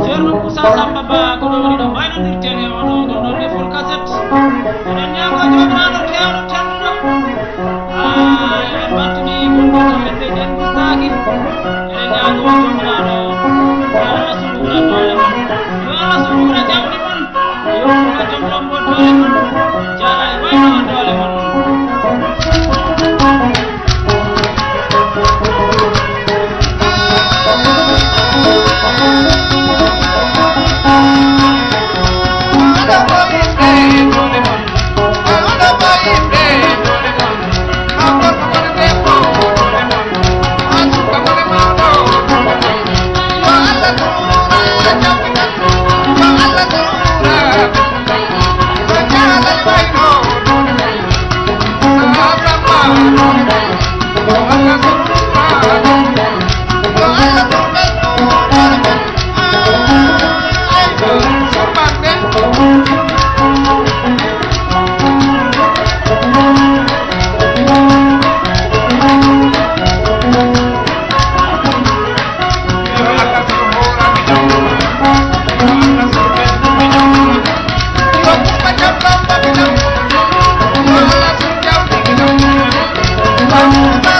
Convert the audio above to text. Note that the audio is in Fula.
Cerno Musa Samba Ba ko do do may no dirtene ono do de full cassette ene nyago jomiraɗo kewɗo tenduɗo ene battini gonɗo hande nden mistaki ene nyago jomiraɗo yo Allah suɓura dole mon yo Allah suɓura jawɗi mon yo fuɗa jomɗombo dole mon jara e wayno dole mon Bye.